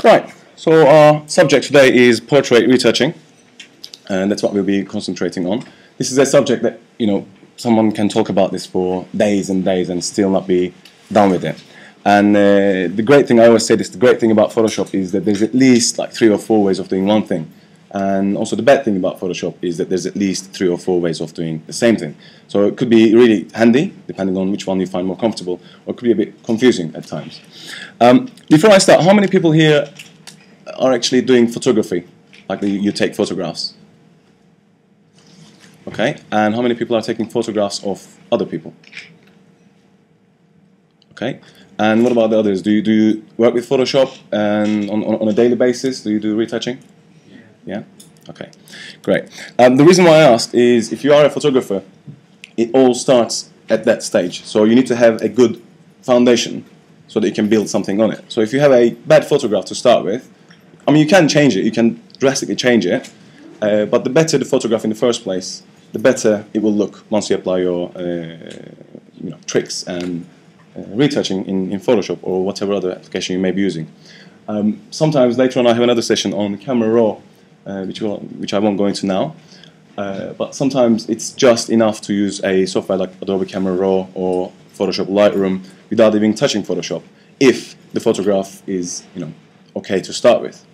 Right, so our subject today is portrait retouching, and that's what we'll be concentrating on. This is a subject that, someone can talk about this for days and days and still not be done with it. And the great thing, I always say this, the great thing about Photoshop is that there's at least like 3 or 4 ways of doing one thing. And also the bad thing about Photoshop is that there's at least 3 or 4 ways of doing the same thing. So it could be really handy, depending on which one you find more comfortable, or it could be a bit confusing at times. Before I start, how many people here are actually doing photography? Like you take photographs? Okay, and how many people are taking photographs of other people? Okay, and what about the others? Do you work with Photoshop and on a daily basis? Do you do retouching? Yeah? Okay, great. The reason why I asked is if you are a photographer, it all starts at that stage. So you need to have a good foundation so that you can build something on it. So if you have a bad photograph to start with, I mean, you can change it, you can drastically change it, but the better the photograph in the first place, the better it will look once you apply your tricks and retouching in Photoshop or whatever other application you may be using. Sometimes later on I have another session on Camera Raw, which I won't go into now, but sometimes it's just enough to use a software like Adobe Camera Raw or Photoshop Lightroom without even touching Photoshop, if the photograph is okay to start with.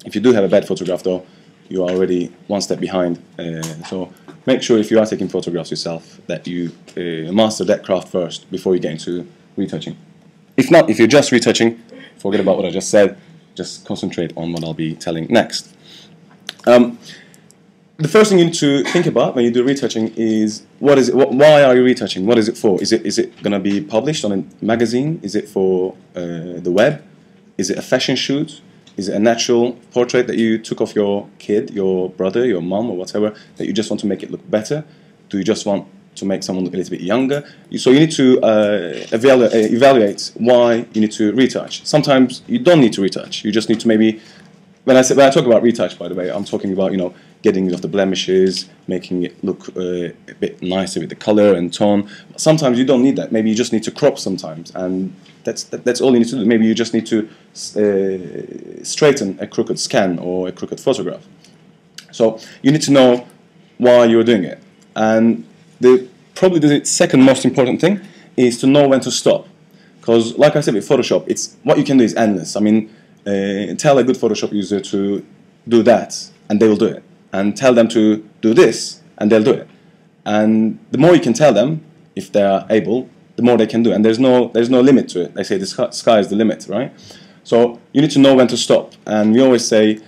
If you do have a bad photograph though, you are already one step behind, so make sure if you are taking photographs yourself that you master that craft first before you get into retouching. If not, if you're just retouching, forget about what I just said, just concentrate on what I'll be telling next. The first thing you need to think about when you do retouching is what is it? Why are you retouching? What is it for? Is it going to be published on a magazine? Is it for the web? Is it a fashion shoot? Is it a natural portrait that you took of your kid, your brother, your mom, or whatever, that you just want to make it look better? Do you just want to make someone look a little bit younger? So you need to evaluate why you need to retouch. Sometimes you don't need to retouch. You just need to maybe, when I talk about retouch, by the way, I'm talking about getting rid of the blemishes, making it look a bit nicer with the color and tone. Sometimes you don't need that. Maybe you just need to crop sometimes, and that's all you need to do. Maybe you just need to straighten a crooked scan or a crooked photograph. So you need to know why you're doing it. And probably the second most important thing is to know when to stop. Because like I said with Photoshop, what you can do is endless. I mean, tell a good Photoshop user to do that, and they will do it. And tell them to do this, and they'll do it. And the more you can tell them, if they are able, the more they can do. And there's no limit to it. They say the sky is the limit, right? So you need to know when to stop. And we always say,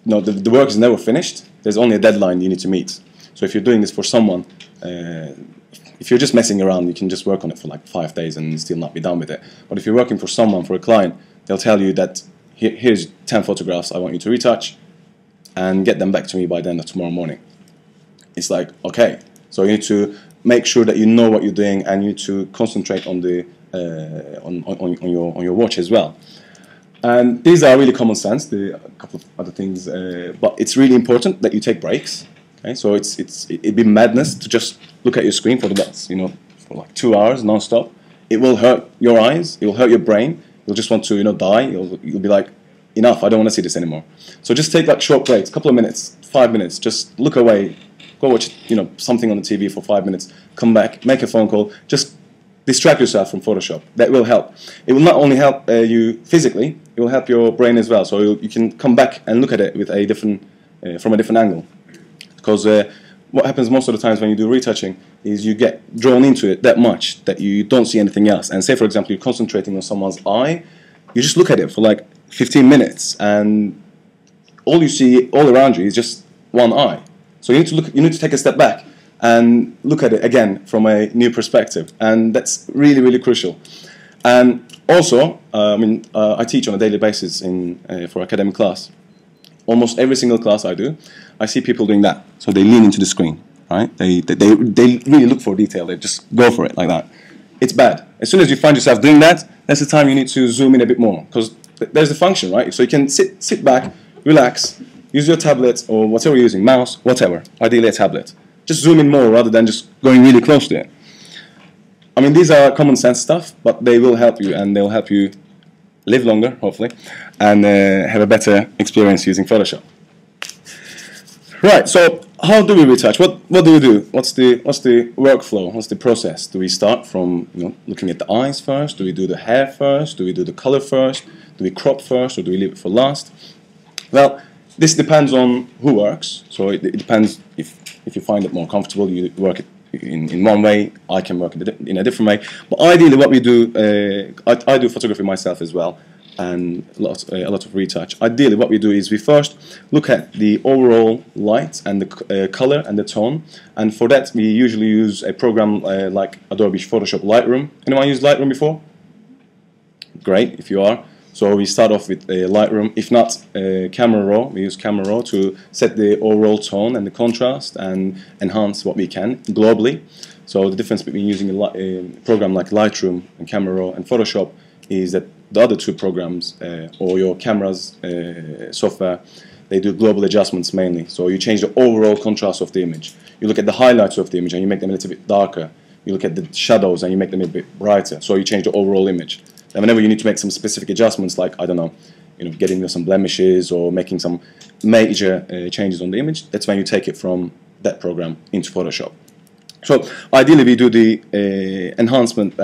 the work is never finished. There's only a deadline you need to meet. So if you're doing this for someone, if you're just messing around, you can just work on it for like 5 days and still not be done with it. But if you're working for someone, for a client, they'll tell you that here's 10 photographs I want you to retouch, and get them back to me by the end of tomorrow morning. It's like, okay, so you need to make sure that you know what you're doing, and you need to concentrate on the on your watch as well. And these are really common sense. There are a couple of other things, but it's really important that you take breaks. Okay, so it'd be madness to just look at your screen for for like 2 hours non-stop. It will hurt your eyes. It will hurt your brain. You'll just want to die. You'll be like, enough, I don't want to see this anymore. So just take like short breaks, a couple of minutes, 5 minutes, just look away, go watch something on the TV for 5 minutes, come back, make a phone call, just distract yourself from Photoshop. That will help. It will not only help you physically, it will help your brain as well. So you can come back and look at it with from a different angle. Because what happens most of the times when you do retouching is you get drawn into it that much that you don't see anything else. And say, for example, you're concentrating on someone's eye, you just look at it for like 15 minutes, and all you see all around you is just one eye. So you need to take a step back and look at it again from a new perspective, and that's really, really crucial. And also, I teach on a daily basis for academic class. Almost every single class I do, I see people doing that. So they lean into the screen, right? They really look for detail. They just go for it like that. It's bad. As soon as you find yourself doing that, that's the time you need to zoom in a bit more, because there's the function, right? So you can sit back, relax, use your tablet or whatever you're using, mouse, whatever, ideally a tablet. Just zoom in more rather than just going really close to it. I mean, these are common sense stuff, but they will help you, and they'll help you live longer, hopefully, and have a better experience using Photoshop. Right, so how do we retouch? What do we do? What's the workflow? What's the process? Do we start from looking at the eyes first? Do we do the hair first? Do we do the color first? Do we crop first, or do we leave it for last? Well, this depends on who works. So it depends if you find it more comfortable, you work it in one way. I can work in a different way. But ideally, what we do, I do photography myself as well, and a lot of retouch. Ideally, what we do is we first look at the overall light and the color and the tone, and for that we usually use a program like Adobe Photoshop Lightroom. Anyone used Lightroom before? Great, if you are. So we start off with Lightroom. If not Camera Raw, we use Camera Raw to set the overall tone and the contrast and enhance what we can globally. So the difference between using a program like Lightroom and Camera Raw and Photoshop is that the other two programs or your camera's software, they do global adjustments mainly. So you change the overall contrast of the image. You look at the highlights of the image and you make them a little bit darker. You look at the shadows and you make them a bit brighter. So you change the overall image. And whenever you need to make some specific adjustments, like, I don't know, getting rid of some blemishes or making some major changes on the image, that's when you take it from that program into Photoshop. So ideally we do the enhancement,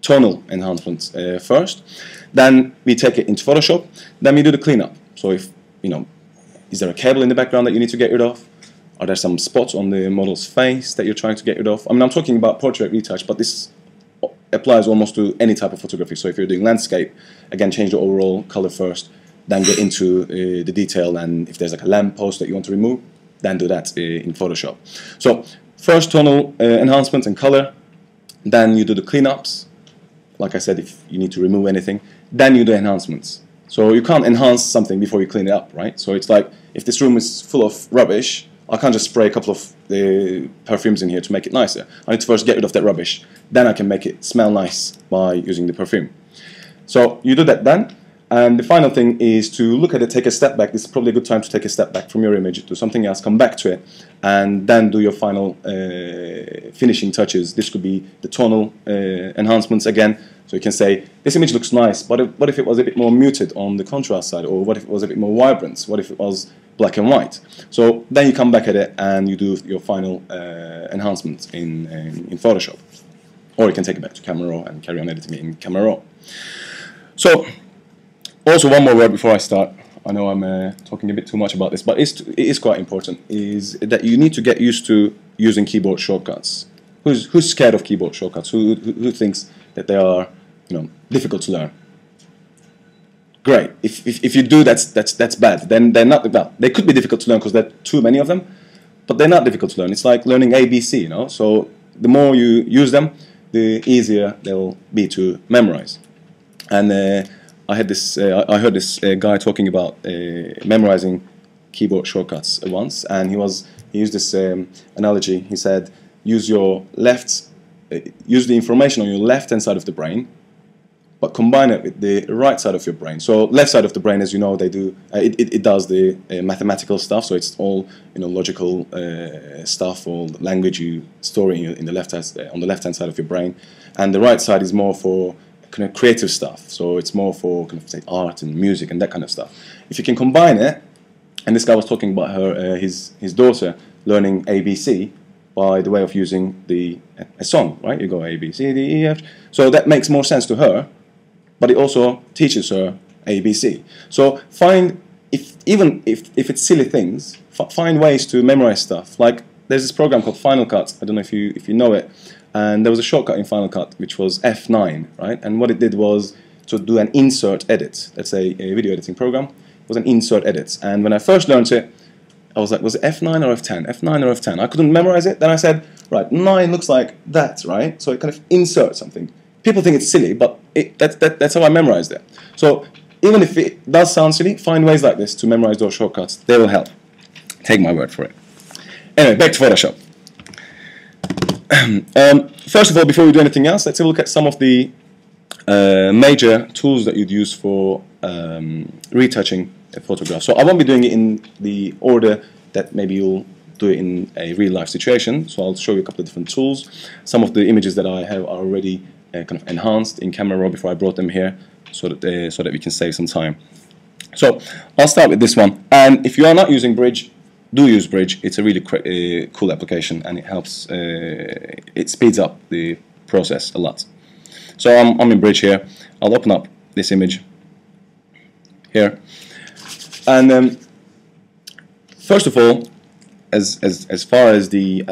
tonal enhancements first, then we take it into Photoshop, then we do the cleanup. So if, is there a cable in the background that you need to get rid of? Are there some spots on the model's face that you're trying to get rid of? I mean, I'm talking about portrait retouch, but this applies almost to any type of photography. So if you're doing landscape, again, change the overall color first, then get into the detail, and if there's like a lamp post that you want to remove, then do that in Photoshop. So first tonal enhancement and color, then you do the cleanups. Like I said, if you need to remove anything, then you do enhancements. So you can't enhance something before you clean it up, right? So it's like, if this room is full of rubbish, I can't just spray a couple of perfumes in here to make it nicer. I need to first get rid of that rubbish. Then I can make it smell nice by using the perfume. So you do that then. And the final thing is to look at it, take a step back. This is probably a good time to take a step back from your image, do something else, come back to it, and then do your final finishing touches. This could be the tonal enhancements again. So you can say, this image looks nice, but what if it was a bit more muted on the contrast side? Or what if it was a bit more vibrant? What if it was black and white? So then you come back at it and you do your final enhancements in Photoshop. Or you can take it back to Camera Raw and carry on editing it in Camera Raw. So, also one more word before I start. I know I'm talking a bit too much about this, but it is quite important, is that you need to get used to using keyboard shortcuts. Who's scared of keyboard shortcuts? Who thinks that they are difficult to learn? Great. If you do, that's bad. Then they're not, well, they could be difficult to learn because there are too many of them, but they're not difficult to learn. It's like learning ABC, So the more you use them, the easier they'll be to memorize. And I heard this guy talking about memorizing keyboard shortcuts once, and he used this analogy. He said, use the information on your left-hand side of the brain, but combine it with the right side of your brain. So left side of the brain, as you know, they do it does the mathematical stuff. So it's all logical stuff, all the language you store in the on the left-hand side of your brain, and the right side is more for kind of creative stuff. So it's more for kind of say art and music and that kind of stuff. If you can combine it, and this guy was talking about his daughter learning ABC by the way of using a song, right? You go A, B, C, D, E, F. So that makes more sense to her, but it also teaches her ABC. So even if it's silly things, find ways to memorize stuff. Like there's this program called Final Cut. I don't know if you know it. And there was a shortcut in Final Cut which was F9, right? And what it did was to do an insert edit. That's a video editing program. It was an insert edit. And when I first learned it, I was like, was it F9 or F10? F9 or F10? I couldn't memorize it. Then I said, right, 9 looks like that, right? So it kind of inserts something. People think it's silly, but that's how I memorized it. So even if it does sound silly, find ways like this to memorize those shortcuts. They will help. Take my word for it. Anyway, back to Photoshop. First of all, before we do anything else, let's have a look at some of the major tools that you'd use for retouching a photograph. So I won't be doing it in the order that maybe you'll do it in a real-life situation. So I'll show you a couple of different tools. Some of the images that I have are already kind of enhanced in Camera Raw before I brought them here. so that we can save some time. So I'll start with this one, and if you are not using Bridge, do use Bridge. It's a really cool application, and it helps, it speeds up the process a lot. So I'm in Bridge here. I'll open up this image here, and first of all, as far as the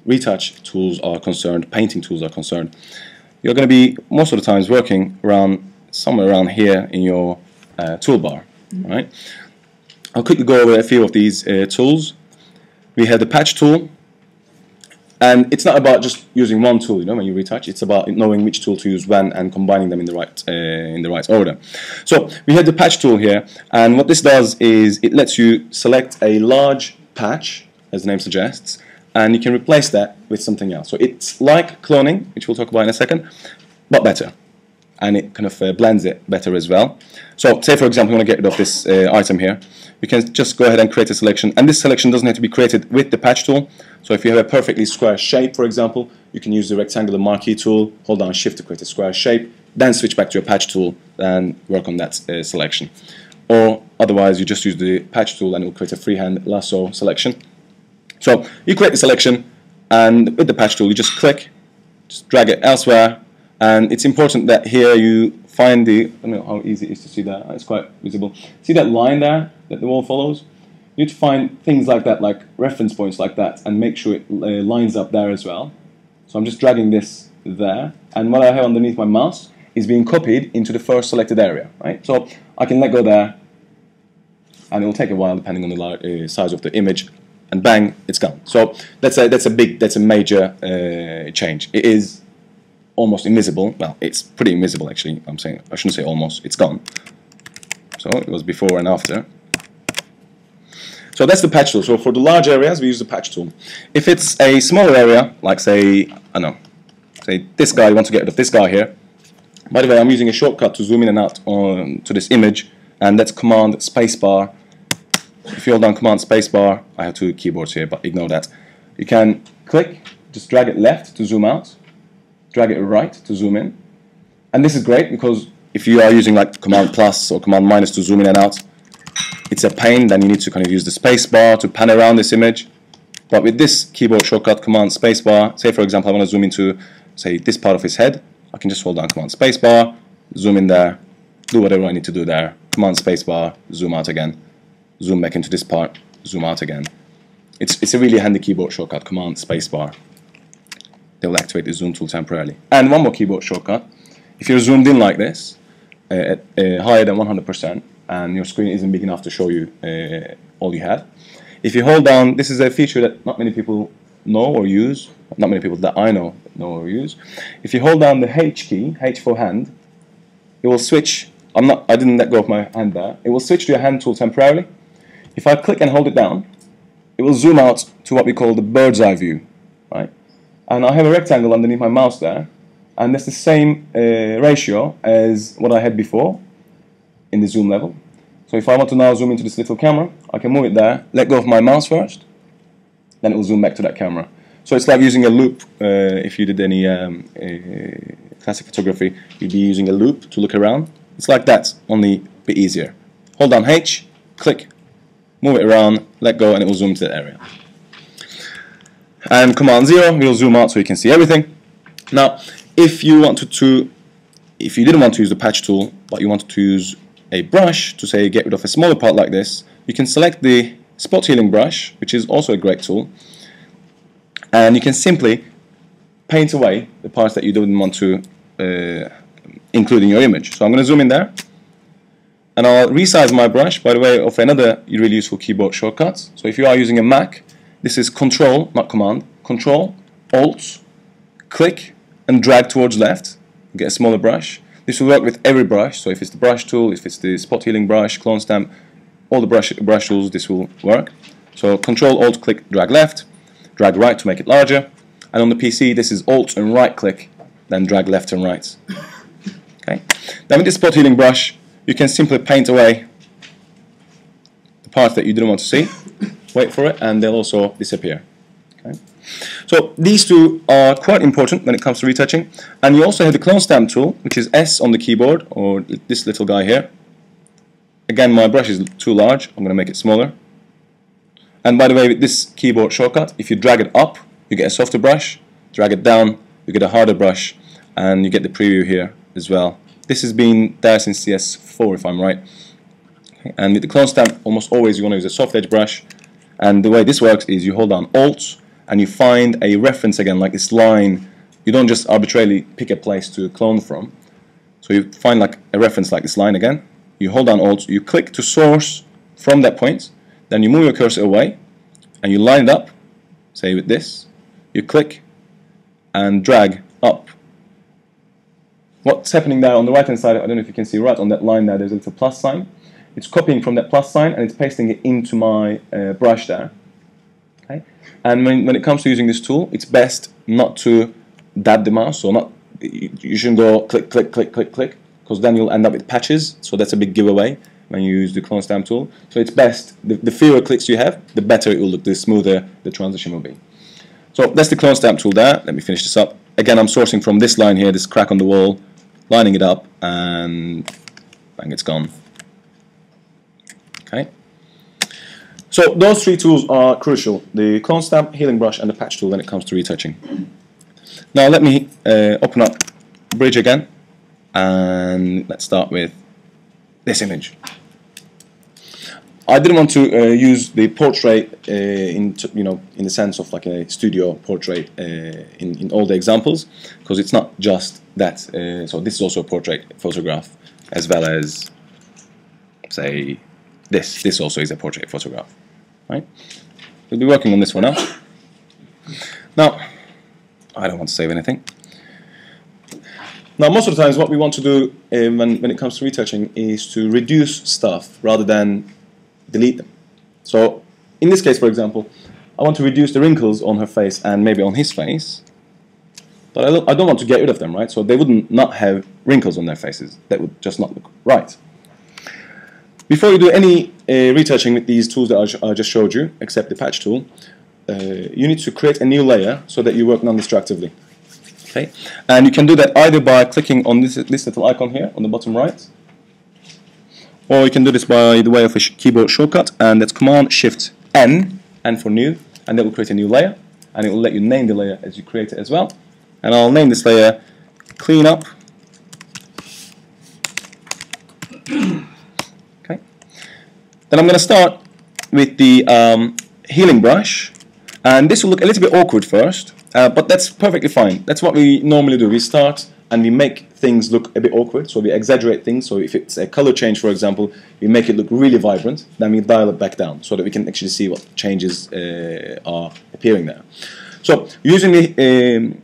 retouch tools are concerned, painting tools are concerned, you're going to be most of the times working around somewhere around here in your toolbar. Right? I'll quickly go over a few of these tools. We have the patch tool, and it's not about just using one tool, you know, when you retouch. It's about knowing which tool to use when and combining them in the right order. So we have the patch tool here, and what this does is it lets you select a large patch, as the name suggests, and you can replace that with something else. So it's like cloning, which we'll talk about in a second, but better, and it kind of blends it better as well. So say for example you want to get rid of this item here, you can just go ahead and create a selection, and this selection doesn't have to be created with the patch tool. So if you have a perfectly square shape, for example, you can use the rectangular marquee tool, hold down shift to create a square shape, then switch back to your patch tool and work on that selection. Or otherwise you just use the patch tool and it will create a freehand lasso selection. So you create the selection, and with the patch tool you just click, just drag it elsewhere, and it's important that here you find the, I don't know how easy it is to see that, it's quite visible. See that line there that the wall follows? You need to find things like that, like reference points like that, and make sure it lines up there as well. So I'm just dragging this there, and what I have underneath my mouse is being copied into the first selected area, right? So I can let go there, and it will take a while depending on the size of the image, and bang, it's gone. So that's a major change. It is almost invisible. Well, it's pretty invisible actually. I shouldn't say almost. It's gone. So it was before and after. So that's the patch tool. So for the large areas, we use the patch tool. If it's a smaller area, like say, I don't know, say this guy, you want to get rid of this guy here. By the way, I'm using a shortcut to zoom in and out to this image, and that's Command Spacebar. If you hold down Command Spacebar, I have two keyboards here, but ignore that. You can click, just drag it left to zoom out, drag it right to zoom in. And this is great because if you are using like Command plus or Command minus to zoom in and out, it's a pain. Then you need to kind of use the space bar to pan around this image. But with this keyboard shortcut, Command space bar, say for example I want to zoom into, say, this part of his head, I can just hold down Command space bar, zoom in there, do whatever I need to do there, Command space bar, zoom out again, zoom back into this part, zoom out again. It's a really handy keyboard shortcut, Command space bar. They will activate the zoom tool temporarily. And one more keyboard shortcut, if you're zoomed in like this, at higher than 100%, and your screen isn't big enough to show you all you have, if you hold down, this is a feature that not many people know or use, not many people that I know or use. If you hold down the H key, H for hand, it will switch. I didn't let go of my hand there. It will switch to your hand tool temporarily. If I click and hold it down, it will zoom out to what we call the bird's eye view, right? And I have a rectangle underneath my mouse there, and that's the same ratio as what I had before in the zoom level. So if I want to now zoom into this little camera, I can move it there, let go of my mouse first, then it will zoom back to that camera. So it's like using a loop. If you did any classic photography, you'd be using a loop to look around. It's like that, only a bit easier. Hold down H, click, move it around, let go, and it will zoom to that area. And Command 0 will zoom out so you can see everything. Now, if you didn't want to use the patch tool, but you wanted to use a brush to, say, get rid of a smaller part like this, you can select the spot healing brush, which is also a great tool, and you can simply paint away the parts that you didn't want to include in your image. So I'm going to zoom in there, and I'll resize my brush by the way of another really useful keyboard shortcut. So if you are using a Mac, this is Control, not Command, Control, Alt, click, and drag towards left. Get a smaller brush. This will work with every brush, so if it's the brush tool, if it's the spot healing brush, clone stamp, all the brush tools, this will work. So Control, Alt, click, drag left, drag right to make it larger, and on the PC this is Alt and right click, then drag left and right. Okay. Then with the spot healing brush, you can simply paint away the parts that you didn't want to see, wait for it, and they'll also disappear. Okay. So these two are quite important when it comes to retouching. And you also have the clone stamp tool, which is S on the keyboard, or this little guy here. Again, my brush is too large. I'm going to make it smaller. And by the way, with this keyboard shortcut, if you drag it up, you get a softer brush. Drag it down, you get a harder brush. And you get the preview here as well. This has been there since CS4, if I'm right. Okay. And with the clone stamp, almost always you want to use a soft edge brush. And the way this works is you hold down Alt, and you find a reference again, like this line. You don't just arbitrarily pick a place to clone from. So you find like a reference like this line again. You hold down Alt, you click to source from that point, then you move your cursor away, and you line it up, say with this. You click and drag up. What's happening there on the right hand side, I don't know if you can see right on that line there, there's a little plus sign. It's copying from that plus sign and it's pasting it into my brush there. Okay? And when it comes to using this tool, it's best not to dab the mouse, or not. You shouldn't go click, click, click, click, click, because then you'll end up with patches. So that's a big giveaway when you use the clone stamp tool. So it's best, the fewer clicks you have, the better it will look, the smoother the transition will be. So that's the clone stamp tool there. Let me finish this up. Again, I'm sourcing from this line here, this crack on the wall, lining it up, and bang, it's gone. Okay. So those three tools are crucial: the clone stamp, healing brush, and the patch tool when it comes to retouching. Now let me open up Bridge again, and let's start with this image. I didn't want to use the portrait in the sense of like a studio portrait in all the examples, because it's not just that. So this is also a portrait photograph, as well as, say, this. This also is a portrait photograph. Right? We'll be working on this one now. Now, I don't want to save anything. Now, most of the times what we want to do when it comes to retouching is to reduce stuff rather than delete them. So, in this case, for example, I want to reduce the wrinkles on her face and maybe on his face, but I don't want to get rid of them, right? So they wouldn't not have wrinkles on their faces. That would just not look right. Before you do any retouching with these tools that I just showed you, except the patch tool, you need to create a new layer so that you work non-destructively. Okay, and you can do that either by clicking on this little icon here on the bottom right, or you can do this by the way of a keyboard shortcut, and that's Command-Shift-N, N for new, and that will create a new layer, and it will let you name the layer as you create it as well. And I'll name this layer Clean Up. Okay. Then I'm going to start with the healing brush, and this will look a little bit awkward first, but that's perfectly fine. That's what we normally do. We start and we make things look a bit awkward, so we exaggerate things. So if it's a color change, for example, we make it look really vibrant, then we dial it back down so that we can actually see what changes are appearing there. So using the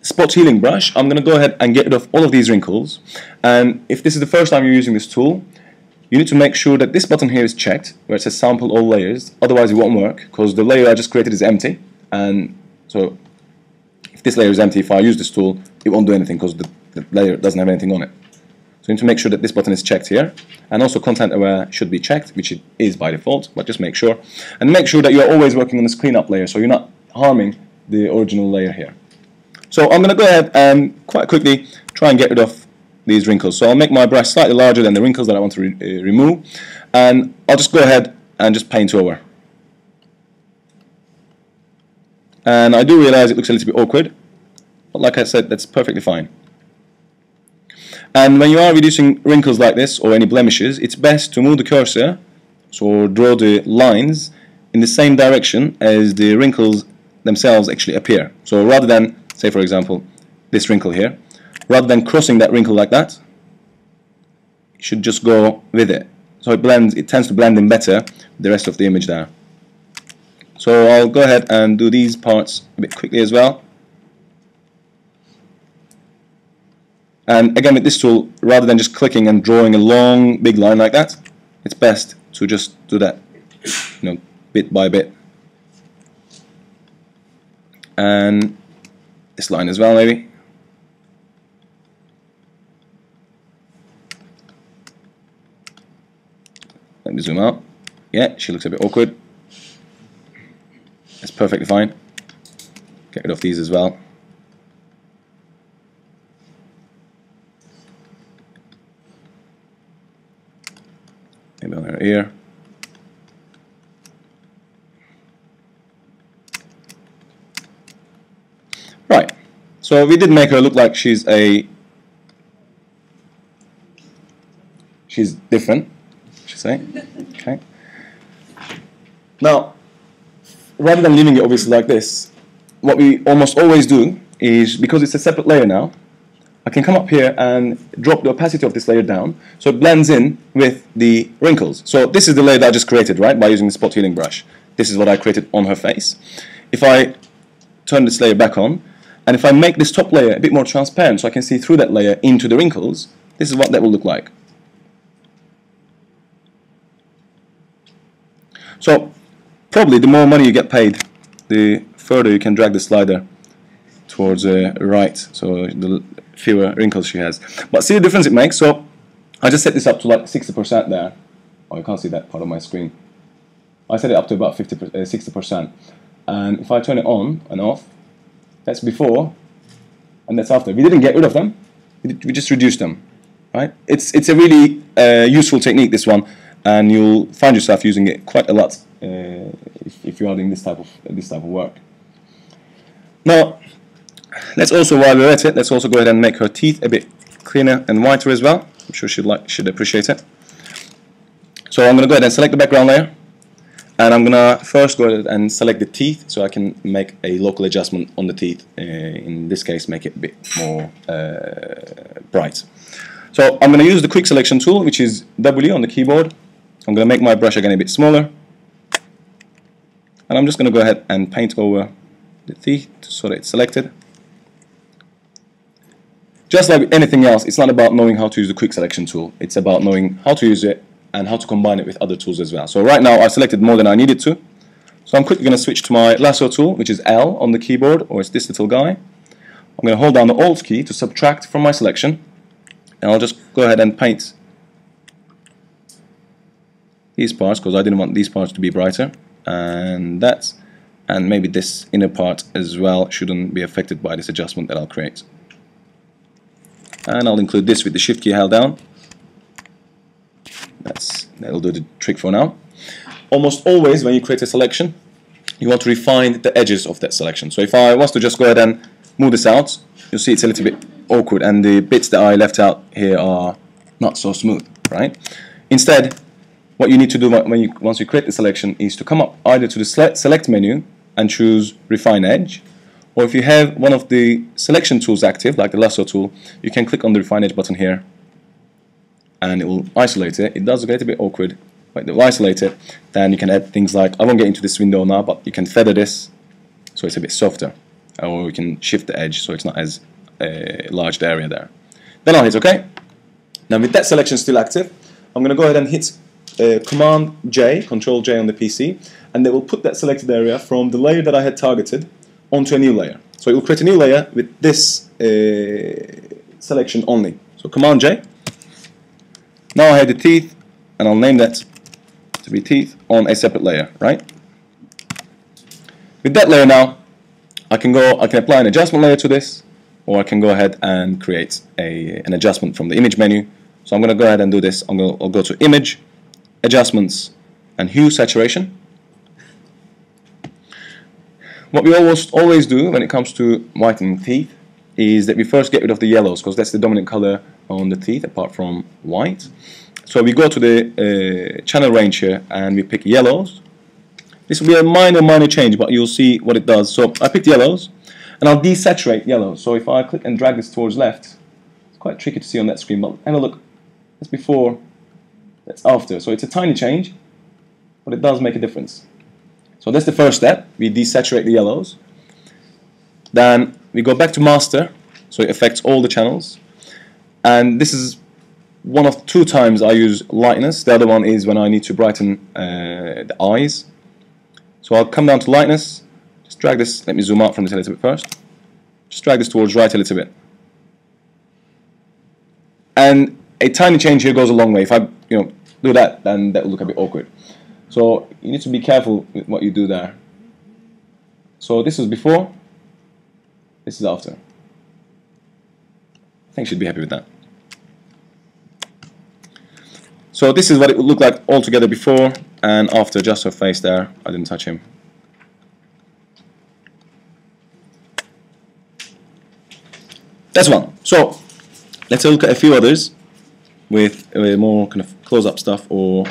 spot healing brush, I'm going to go ahead and get rid of all of these wrinkles. And if this is the first time you're using this tool, you need to make sure that this button here is checked, where it says sample all layers, otherwise it won't work, because the layer I just created is empty, and so if this layer is empty, if I use this tool, it won't do anything because the layer doesn't have anything on it. So you need to make sure that this button is checked here, and also content aware should be checked, which it is by default, but just make sure. And make sure that you're always working on this cleanup layer, so you're not harming the original layer here. So I'm going to go ahead and quite quickly try and get rid of these wrinkles. So I'll make my brush slightly larger than the wrinkles that I want to remove, and I'll just go ahead and just paint over. And I do realize it looks a little bit awkward, but like I said, that's perfectly fine. And when you are reducing wrinkles like this, or any blemishes, it's best to move the cursor, so draw the lines in the same direction as the wrinkles themselves actually appear. So rather than, say for example, this wrinkle here, rather than crossing that wrinkle like that, you should just go with it. So it tends to blend in better with the rest of the image there. So I'll go ahead and do these parts a bit quickly as well. And again with this tool, rather than just clicking and drawing a long big line like that, it's best to just do that, bit by bit. And this line as well, maybe. Let me zoom out. Yeah, she looks a bit awkward. That's perfectly fine. get rid of these as well. Maybe on her ear. Right, so we did make her look like she's different, I should say. Okay. Now, rather than leaving it obviously like this, what we almost always do is, because it's a separate layer now, I can come up here and drop the opacity of this layer down so it blends in with the wrinkles. So this is the layer that I just created, right, by using the spot healing brush. This is what I created on her face. If I turn this layer back on, and if I make this top layer a bit more transparent so I can see through that layer into the wrinkles, this is what that will look like. So probably the more money you get paid, the further you can drag the slider towards right, so the fewer wrinkles she has. But see the difference it makes? So I just set this up to like 60% there. Oh, you can't see that part of my screen. I set it up to about 60%. And if I turn it on and off, that's before and that's after. We didn't get rid of them, we just reduced them. Right? It's a really useful technique, this one, and you'll find yourself using it quite a lot if you are doing this type of work. Now, let's also, while we're at it, let's also go ahead and make her teeth a bit cleaner and whiter as well. I'm sure she'd appreciate it. So I'm going to go ahead and select the background layer, and I'm going to first go ahead and select the teeth so I can make a local adjustment on the teeth. In this case, make it a bit more bright. So I'm going to use the quick selection tool, which is W on the keyboard. I'm going to make my brush again a bit smaller, and I'm just going to go ahead and paint over the teeth so that it's selected. Just like anything else, it's not about knowing how to use the quick selection tool. It's about knowing how to use it and how to combine it with other tools as well. So right now I selected more than I needed to. So I'm quickly going to switch to my lasso tool, which is L on the keyboard, or it's this little guy. I'm going to hold down the Alt key to subtract from my selection, and I'll just go ahead and paint these parts because I didn't want these parts to be brighter, and maybe this inner part as well shouldn't be affected by this adjustment that I'll create. And I'll include this with the Shift key held down. That'll do the trick for now. Almost always when you create a selection, you want to refine the edges of that selection. So if I was to just go ahead and move this out, you'll see it's a little bit awkward, and the bits that I left out here are not so smooth, right? Instead, what you need to do once you create the selection is to come up either to the select menu and choose Refine Edge, or if you have one of the selection tools active, like the lasso tool, you can click on the Refine Edge button here, and it will isolate it. It does get a bit awkward, but it will isolate it. Then you can add things like, I won't get into this window now, but you can feather this so it's a bit softer, or you can shift the edge so it's not as large the area there. Then I'll hit OK. Now with that selection still active, I'm going to go ahead and hit Command J, Control J on the PC, and they will put that selected area from the layer that I had targeted onto a new layer. So it will create a new layer with this selection only. So Command J. Now I have the teeth, and I'll name that to be teeth on a separate layer, right? With that layer now, I can apply an adjustment layer to this, or I can go ahead and create an adjustment from the image menu. So I'm going to go ahead and do this. I'll go to Image, Adjustments, and Hue Saturation. What we always do when it comes to whitening teeth is that we first get rid of the yellows, because that's the dominant color on the teeth apart from white. So we go to the channel range here and we pick yellows. This will be a minor change, but you'll see what it does. So I picked yellows, and I'll desaturate yellows. So if I click and drag this towards left, it's quite tricky to see on that screen, but have a look. That's before, that's after. So it's a tiny change, but it does make a difference. So that's the first step. We desaturate the yellows. Then we go back to master, so it affects all the channels. And this is one of 2 times I use lightness. The other one is when I need to brighten the eyes. So I'll come down to lightness, just drag this, let me zoom out from this a little bit first. Just drag this towards right a little bit. And a tiny change here goes a long way. If I do that, then that will look a bit awkward. So you need to be careful with what you do there. So this was before, This is after. I think she'd be happy with that. So this is what it would look like all together before and after, just her face there. I didn't touch him. That's one. So let's look at a few others with more kind of close-up stuff or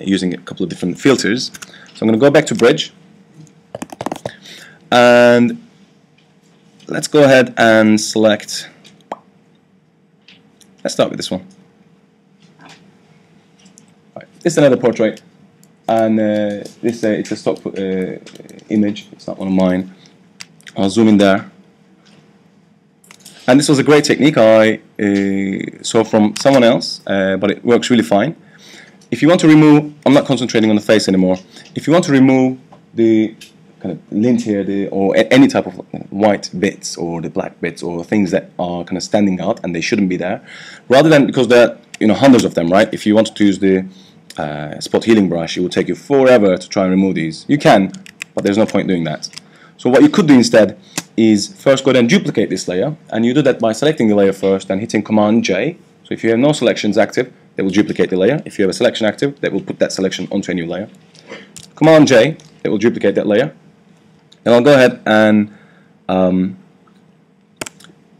using a couple of different filters. So I'm going to go back to Bridge and let's go ahead and select. Let's start with this one. Right. This is another portrait, and this it's a stock image. It's not one of mine. I'll zoom in there. And this was a great technique I saw from someone else, but it works really fine. If you want to remove, I'm not concentrating on the face anymore. If you want to remove the kind of lint here, or any type of white bits or the black bits or things that are kind of standing out and they shouldn't be there, rather than, because there are hundreds of them, right? If you wanted to use the spot healing brush, it will take you forever to try and remove these. You can, but there's no point doing that. So what you could do instead is first go ahead and duplicate this layer, and you do that by selecting the layer first and hitting Command J. So if you have no selections active, that will duplicate the layer. If you have a selection active, that will put that selection onto a new layer. Command J, it will duplicate that layer. And I'll go ahead and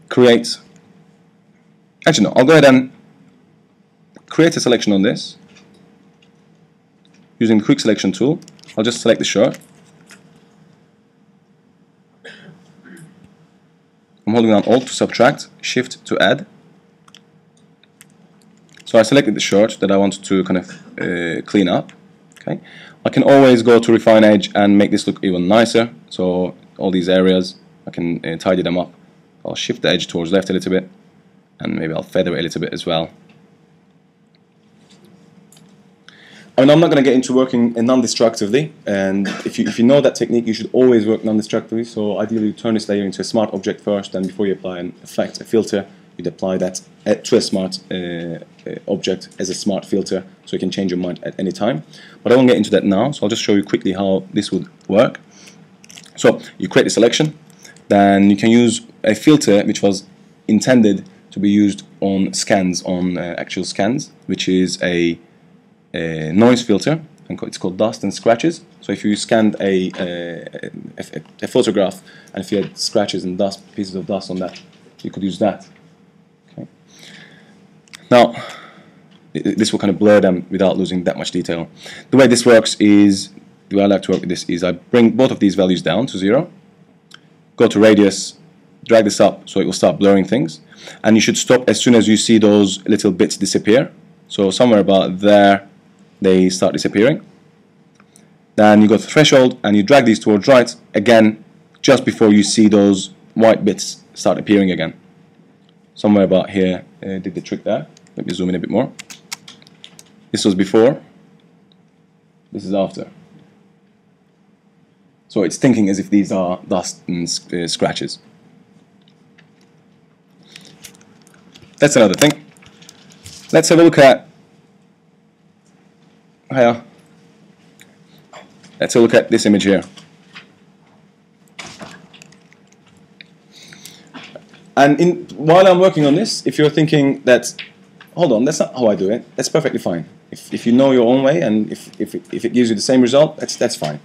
create, actually no, I'll go ahead and create a selection on this using the quick selection tool. I'll just select the shirt. I'm holding down Alt to subtract, Shift to add. So I selected the shirt that I wanted to kind of clean up. Okay, I can always go to Refine Edge and make this look even nicer. So all these areas, I can tidy them up. I'll shift the edge towards left a little bit, and maybe I'll feather it a little bit as well. I mean, I'm not going to get into working non-destructively, and if you know that technique, you should always work non-destructively. So ideally, you turn this layer into a smart object first, and before you apply an effect, a filter, you'd apply that to a smart object as a smart filter, so you can change your mind at any time. But I won't get into that now, so I'll just show you quickly how this would work. So you create a selection, then you can use a filter which was intended to be used on scans, on actual scans, which is a noise filter, and it's called dust and scratches. So if you scanned a photograph, and if you had scratches and dust, pieces of dust on that, you could use that. Okay. Now, this will kind of blur them without losing that much detail. The way this works is, the way I like to work with this is I bring both of these values down to 0, go to radius, drag this up so it will start blurring things, and you should stop as soon as you see those little bits disappear. So somewhere about there they start disappearing. Then you go to threshold and you drag these towards right again just before you see those white bits start appearing again. Somewhere about here did the trick there. Let me zoom in a bit more. This was before, this is after. So it's thinking as if these are dust and scratches. That's another thing. Let's have a look at let's have a look at this image here. And while I'm working on this, if you're thinking that, hold on, that's not how I do it, that's perfectly fine. If you know your own way, and if it gives you the same result, that's fine.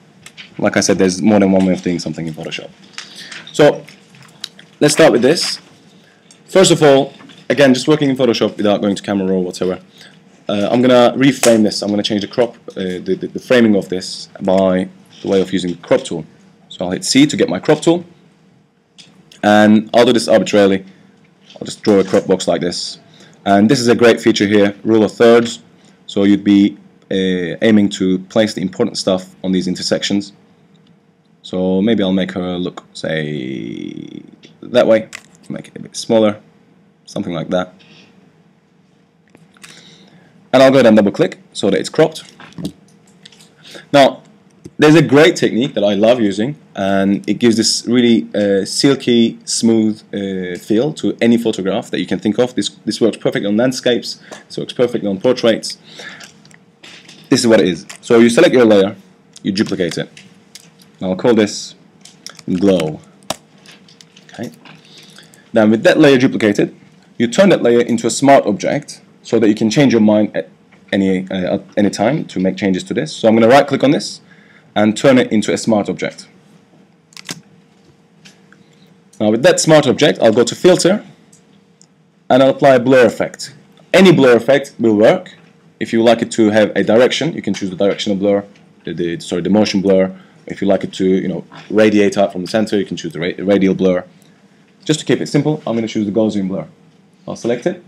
Like I said, there's more than one way of doing something in Photoshop. So let's start with this. First of all, again, just working in Photoshop without going to camera raw or whatever, I'm going to reframe this. I'm going to change the crop, the framing of this by the way of using the crop tool. So I'll hit C to get my crop tool, and I'll do this arbitrarily. I'll just draw a crop box like this. And this is a great feature here, rule of thirds. So you'd be aiming to place the important stuff on these intersections. So maybe I'll make her look, say, that way, make it a bit smaller, something like that. And I'll go ahead and double click so that it's cropped. Now, there's a great technique that I love using, and it gives this really silky, smooth feel to any photograph that you can think of. This works perfectly on landscapes, this works perfectly on portraits. This is what it is. So you select your layer, you duplicate it. I'll call this glow. Then with that layer duplicated, you turn that layer into a smart object so that you can change your mind at any time to make changes to this. So I'm going to right click on this and turn it into a smart object. Now with that smart object, I'll go to filter and I'll apply a blur effect. Any blur effect will work. If you like it to have a direction, you can choose the directional blur, the motion blur. If you like it to radiate out from the center, you can choose the radial blur. Just to keep it simple, I'm going to choose the Gaussian blur. I'll select it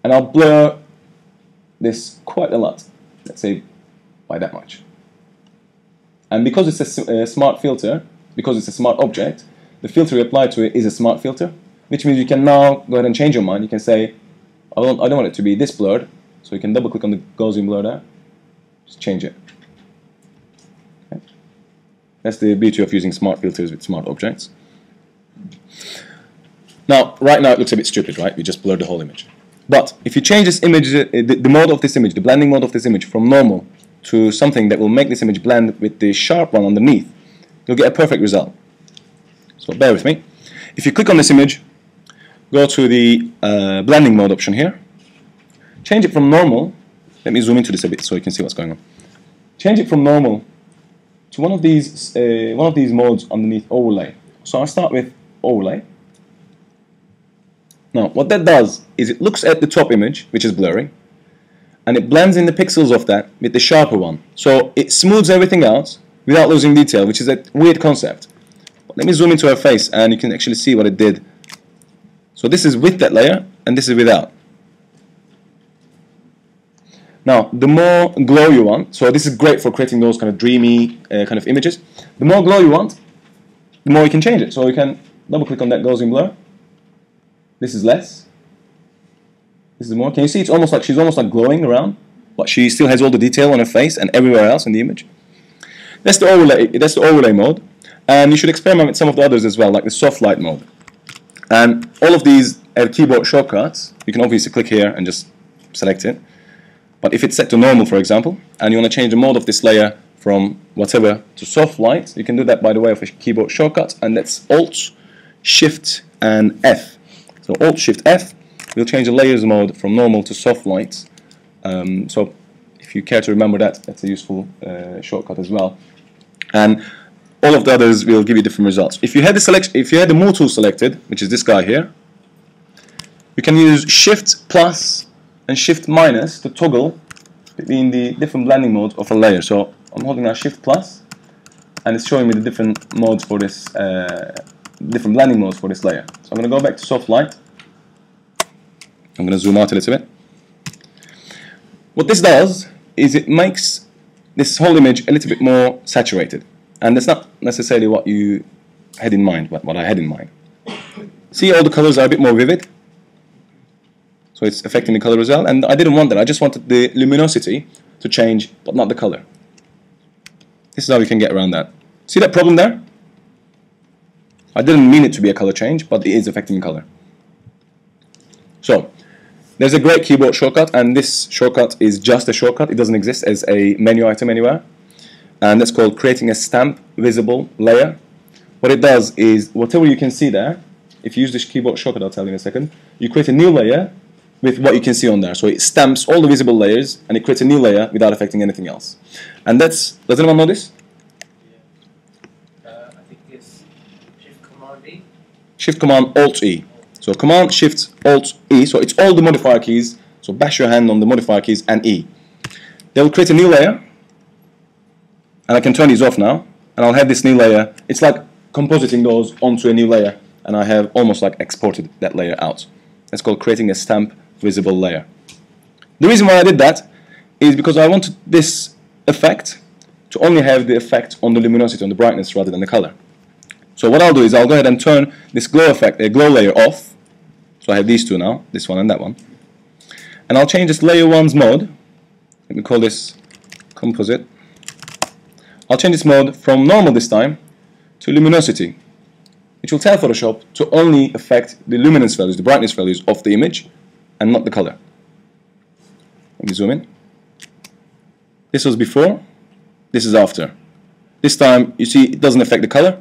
and I'll blur this quite a lot, let's say by that much. And because it's a smart filter, because it's a smart object, the filter you apply to it is a smart filter, which means you can now go ahead and change your mind. You can say, I don't want it to be this blurred, so you can double click on the Gaussian blur there, just change it. Okay. That's the beauty of using smart filters with smart objects. Now, right now it looks a bit stupid, right? We just blurred the whole image. But if you change this image, the mode of this image, the blending mode of this image from normal to something that will make this image blend with the sharp one underneath, you'll get a perfect result. So bear with me. If you click on this image, go to the blending mode option here, change it from normal. Let me zoom into this a bit so you can see what's going on. Change it from normal to one of these modes underneath overlay. So I'll start with overlay. Now what that does is it looks at the top image, which is blurry, and it blends in the pixels of that with the sharper one. So it smooths everything out without losing detail, which is a weird concept. But let me zoom into her face and you can actually see what it did. So this is with that layer and this is without. Now the more glow you want, so this is great for creating those kind of dreamy kind of images. The more glow you want, the more you can change it. So you can double click on that Gaussian blur. This is less. This is more. Can you see it's almost like she's almost like glowing around, but she still has all the detail on her face and everywhere else in the image. That's the overlay mode, and you should experiment with some of the others as well, like the soft light mode. And all of these have keyboard shortcuts. You can obviously click here and just select it. But if it's set to normal, for example, and you want to change the mode of this layer from whatever to soft light, you can do that by the way of a keyboard shortcut, and that's Alt, Shift, and F. So Alt, Shift, F will change the layers mode from normal to soft light. So if you care to remember that, that's a useful shortcut as well. And all of the others will give you different results. If you had the Move tool selected, which is this guy here, you can use Shift plus and Shift minus to toggle between the different blending modes of a layer. So I'm holding now Shift plus, and it's showing me the different modes for this, different blending modes for this layer. So I'm going to go back to soft light. I'm going to zoom out a little bit. What this does is it makes this whole image a little bit more saturated, and that's not necessarily what you had in mind, but what I had in mind. See, all the colors are a bit more vivid, so it's affecting the color as well, and I didn't want that. I just wanted the luminosity to change, but not the color. This is how we can get around that. See that problem there? I didn't mean it to be a color change, but it is affecting the color. So there's a great keyboard shortcut, and this shortcut is just a shortcut. It doesn't exist as a menu item anywhere, and that's called creating a stamp visible layer. What it does is, whatever you can see there, if you use this keyboard shortcut, I'll tell you in a second, you create a new layer with what you can see on there. So it stamps all the visible layers and it creates a new layer without affecting anything else. And that's, does anyone know this? I think it's Shift Command E. Shift Command Alt E. So Command Shift Alt E, so it's all the modifier keys, so bash your hand on the modifier keys and E. They will create a new layer, and I can turn these off now, and I'll have this new layer. It's like compositing those onto a new layer, and I have almost like exported that layer out. That's called creating a stamp visible layer. The reason why I did that is because I wanted this effect to only have the effect on the luminosity, on the brightness, rather than the color. So what I'll do is I'll go ahead and turn this glow effect, glow layer off. So I have these two now, this one and that one. And I'll change this layer 1's mode. Let me call this composite. I'll change this mode from normal this time to luminosity, which will tell Photoshop to only affect the luminance values, the brightness values of the image, and not the color. Let me zoom in. This was before, this is after. This time, you see, it doesn't affect the color.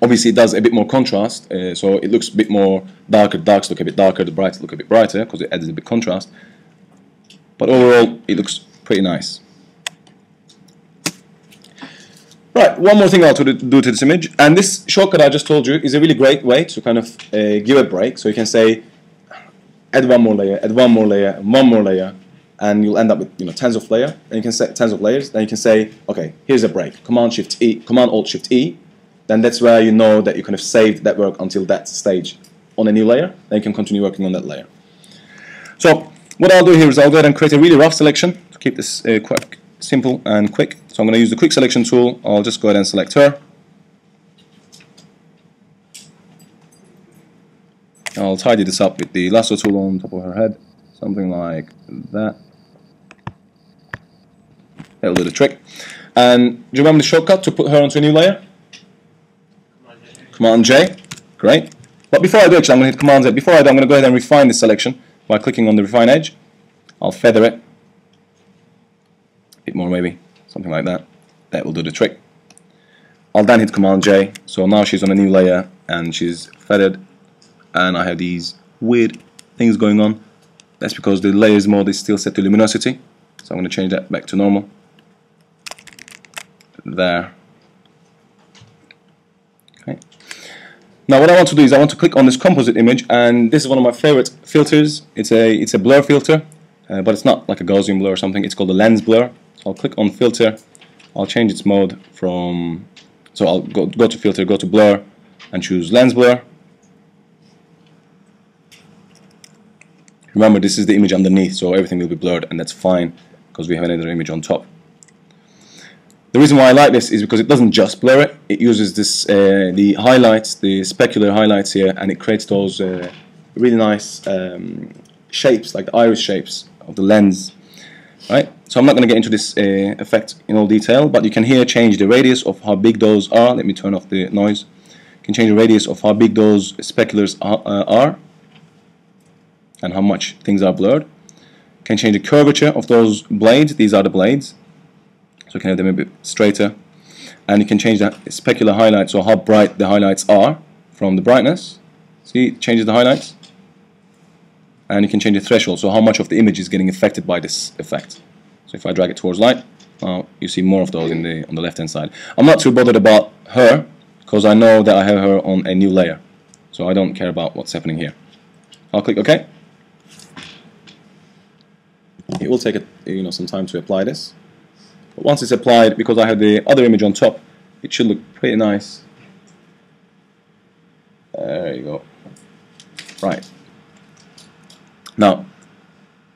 Obviously it does a bit more contrast, so it looks a bit more darker, the darks look a bit darker, the brights look a bit brighter because it adds a bit contrast. But overall it looks pretty nice. Right, one more thing I'll do to this image, and this shortcut I just told you is a really great way to kind of give a break. So you can say, add one more layer, add one more layer, and one more layer, and you'll end up with tens of layers. And you can say tens of layers. Then you can say, okay, here's a break. Command Shift E, Command Alt Shift E. Then that's where you know that you kind of saved that work until that stage on a new layer. Then you can continue working on that layer. So what I'll do here is I'll go ahead and create a really rough selection to keep this quite simple and quick. So I'm going to use the quick selection tool. I'll just go ahead and select her. I'll tidy this up with the lasso tool on top of her head, something like that. That'll do the trick. And do you remember the shortcut to put her onto a new layer? Command J. Great. But before I do, actually, I'm going to hit Command Z. Before I do, I'm going to go ahead and refine this selection by clicking on the refine edge. I'll feather it. A bit more maybe, something like that. That will do the trick. I'll then hit Command J. So now she's on a new layer and she's feathered. And I have these weird things going on. That's because the layers mode is still set to luminosity. So I'm going to change that back to normal. There. Okay. Now what I want to do is I want to click on this composite image, and this is one of my favorite filters. It's a blur filter, but it's not like a Gaussian blur or something. It's called a lens blur. So I'll click on filter. I'll change its mode from, so I'll go to filter, go to blur, and choose lens blur. Remember, this is the image underneath, so everything will be blurred, and that's fine because we have another image on top. The reason why I like this is because it doesn't just blur it. It uses this the highlights, the specular highlights here, and it creates those really nice shapes, like the iris shapes of the lens. Right. So I'm not going to get into this effect in all detail, but you can here change the radius of how big those are. Let me turn off the noise. You can change the radius of how big those speculars are, and how much things are blurred. You can change the curvature of those blades. These are the blades. So you can have them a bit straighter. And you can change the specular highlights, so how bright the highlights are from the brightness. See, it changes the highlights. And you can change the threshold, so how much of the image is getting affected by this effect. So if I drag it towards light, you see more of those on the left hand side. I'm not too bothered about her, because I know that I have her on a new layer. So I don't care about what's happening here. I'll click OK. It will take some time to apply this. But once it's applied, because I have the other image on top, it should look pretty nice. There you go. Right. Now,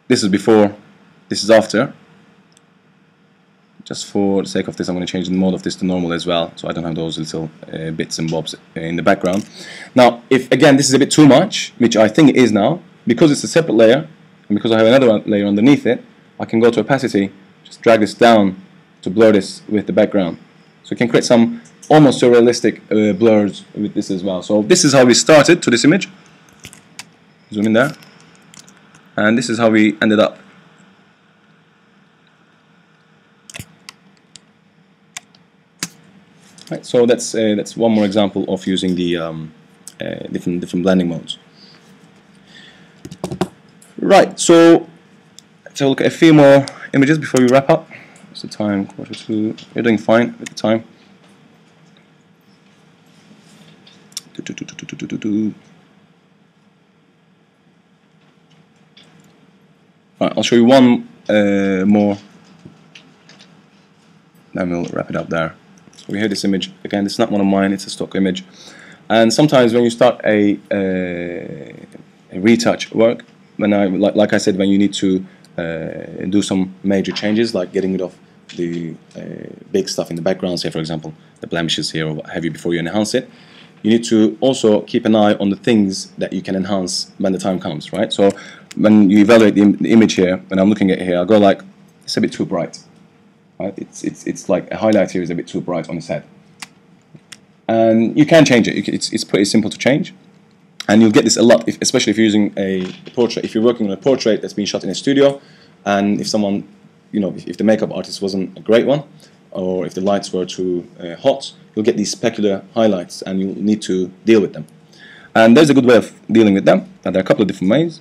this is before, this is after. Just for the sake of this, I'm going to change the mode of this to normal as well, so I don't have those little bits and bobs in the background. Now, if again this is a bit too much, which I think it is now, because it's a separate layer, and because I have another layer underneath it, I can go to opacity, just drag this down to blur this with the background. So you can create some almost surrealistic blurs with this as well. So this is how we started to this image. Zoom in there. And this is how we ended up. Right, so that's one more example of using the different blending modes. Right, so let's have a look at a few more images before we wrap up. What's the time? 1:45. You're doing fine with the time. Right, I'll show you one more, then we'll wrap it up there. So we have this image. Again, this is not one of mine, it's a stock image. And sometimes when you start a retouch work, like I said, when you need to do some major changes, like getting rid of the big stuff in the background, say for example the blemishes here or what have you, before you enhance it, you need to also keep an eye on the things that you can enhance when the time comes, right? So when you evaluate the image here, when I'm looking at it here, I'll go like, it's a bit too bright, right? It's like a highlight here is a bit too bright on his head, and you can change it. It's pretty simple to change, and you'll get this a lot, especially if you're using a portrait. If you're working on a portrait that's been shot in a studio, and if someone, if the makeup artist wasn't a great one, or if the lights were too hot, you'll get these specular highlights and you'll need to deal with them. And there's a good way of dealing with them, and there are a couple of different ways.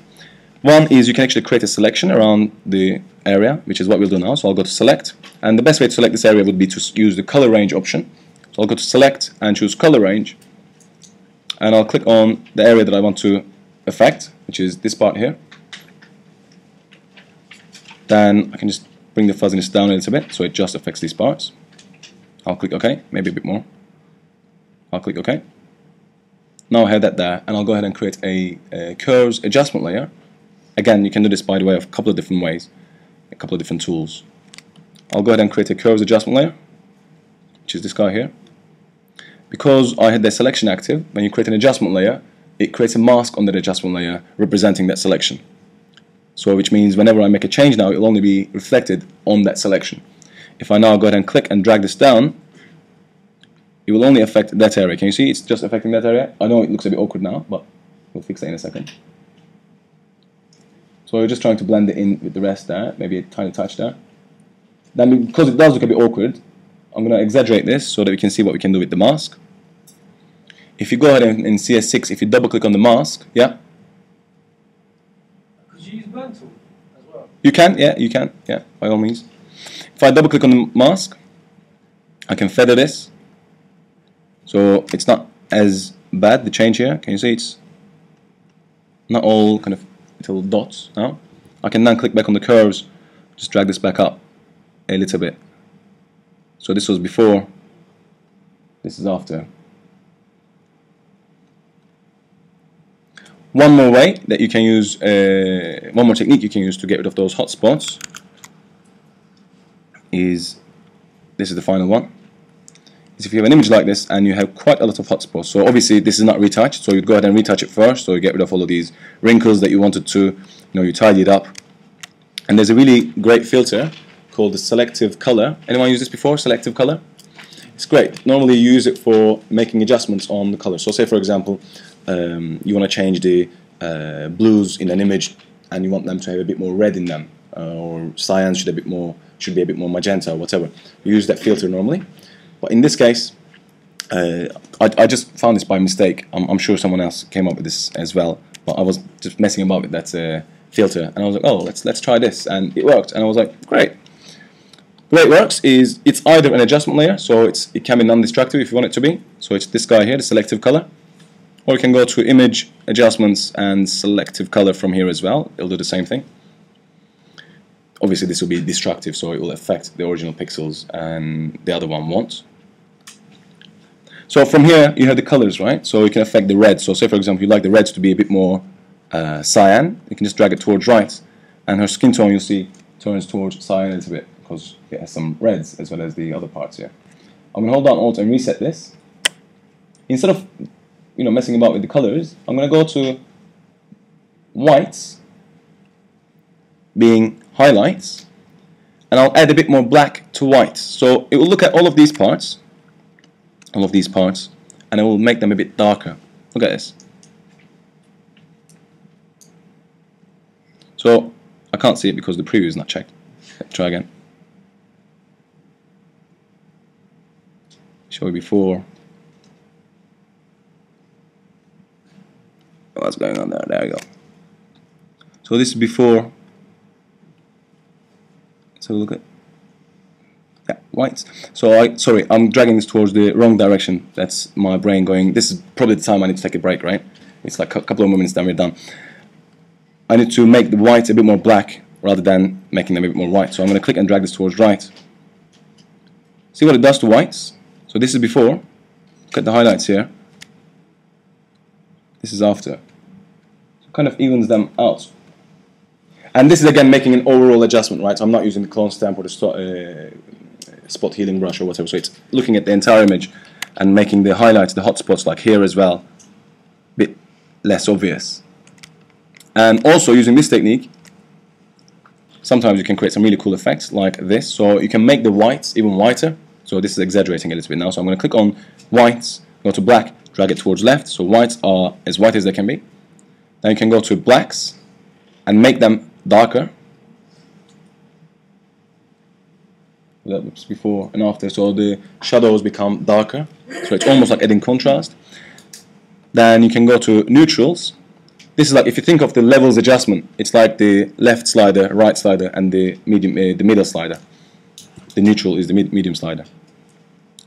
One is you can actually create a selection around the area, which is what we'll do now. So I'll go to select, and the best way to select this area would be to use the color range option. So I'll go to select and choose color range, and I'll click on the area that I want to affect, which is this part here. Then I can just bring the fuzziness down a little bit so it just affects these parts. I'll click OK, maybe a bit more. I'll click OK. Now I have that there, and I'll go ahead and create a curves adjustment layer. Again, you can do this, by the way, of a couple of different ways, a couple of different tools. I'll go ahead and create a curves adjustment layer, which is this guy here. Because I had the selection active, when you create an adjustment layer, it creates a mask on that adjustment layer representing that selection. So which means whenever I make a change now, it will only be reflected on that selection. If I now go ahead and click and drag this down, it will only affect that area. Can you see it's just affecting that area? I know it looks a bit awkward now, but we'll fix that in a second. So we're just trying to blend it in with the rest there, maybe a tiny touch there. Then because it does look a bit awkward, I'm going to exaggerate this so that we can see what we can do with the mask. If you go ahead and in CS6, if you double click on the mask, yeah? Could you use blend tool as well? You can, yeah, by all means. If I double click on the mask, I can feather this. So it's not as bad, the change here. Can you see it's not all kind of little dots now? I can then click back on the curves, just drag this back up a little bit. So this was before, this is after. One more way that you can use, one more technique you can use to get rid of those hot spots is, this is the final one, is if you have an image like this and you have quite a lot of hotspots. So obviously this is not retouched, so you'd go ahead and retouch it first, so you get rid of all of these wrinkles that you wanted to, you tidy it up. And there's a really great filter called the selective color. Anyone use this before, selective color? It's great. Normally you use it for making adjustments on the color. So say for example, you want to change the blues in an image and you want them to have a bit more red in them, or cyan should be a bit more magenta or whatever. You use that filter normally. But in this case, I just found this by mistake. I'm sure someone else came up with this as well. But I was just messing about with that filter, and I was like, oh, let's try this, and it worked. And I was like, great. The way it works is it's either an adjustment layer, so it can be non-destructive if you want it to be. So it's this guy here, the selective color, or you can go to image adjustments and selective color from here as well. It'll do the same thing. Obviously this will be destructive, so it will affect the original pixels and the other one won't. So from here you have the colors, right? So you can affect the red. So say for example you like the reds to be a bit more cyan, you can just drag it towards right, and her skin tone you'll see turns towards cyan a little bit because it has some reds as well as the other parts here. I'm going to hold down Alt and reset this. Instead of messing about with the colors, I'm going to go to whites being highlights, and I'll add a bit more black to white. So it will look at all of these parts, and it will make them a bit darker. Look at this. So I can't see it because the preview is not checked. Try again. Show you before. What's going on there? There we go. So this is before. So look at whites. So I'm dragging this towards the wrong direction. That's my brain going. This is probably the time I need to take a break, right? It's like a couple of moments, then we're done. I need to make the whites a bit more black rather than making them a bit more white. So I'm going to click and drag this towards right. See what it does to whites? So this is before. Look at the highlights here. This is after. So it kind of evens them out. And this is again making an overall adjustment, right? So I'm not using the clone stamp or the spot healing brush or whatever. So it's looking at the entire image and making the highlights, the hotspots like here as well, a bit less obvious. And also using this technique, sometimes you can create some really cool effects like this. So you can make the whites even whiter. So this is exaggerating a little bit now. So I'm going to click on whites, go to black, drag it towards left. So whites are as white as they can be. Then you can go to blacks and make them darker. That's before and after, so the shadows become darker, so it's almost like adding contrast. Then you can go to neutrals. This is like, if you think of the levels adjustment, it's like the left slider, right slider, and the middle slider. The neutral is the medium slider.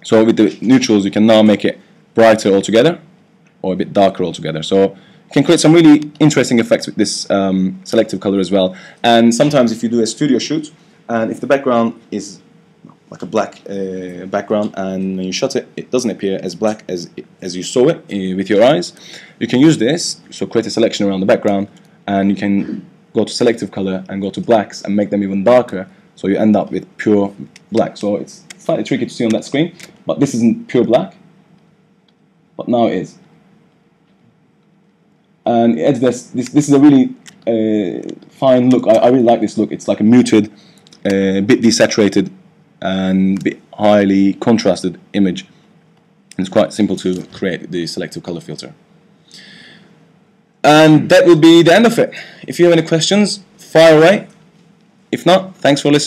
So with the neutrals, you can now make it brighter altogether, or a bit darker altogether. So you can create some really interesting effects with this selective color as well. And sometimes if you do a studio shoot, and if the background is like a black background, and when you shot it, it doesn't appear as black as you saw it with your eyes, you can use this, so create a selection around the background, and you can go to selective color and go to blacks and make them even darker, so you end up with pure black. So it's slightly tricky to see on that screen, but this isn't pure black, but now it is. And it adds this is a really fine look. I really like this look. It's like a muted, bit desaturated, and bit highly contrasted image. And it's quite simple to create the selective color filter. And that will be the end of it. If you have any questions, fire away. If not, thanks for listening.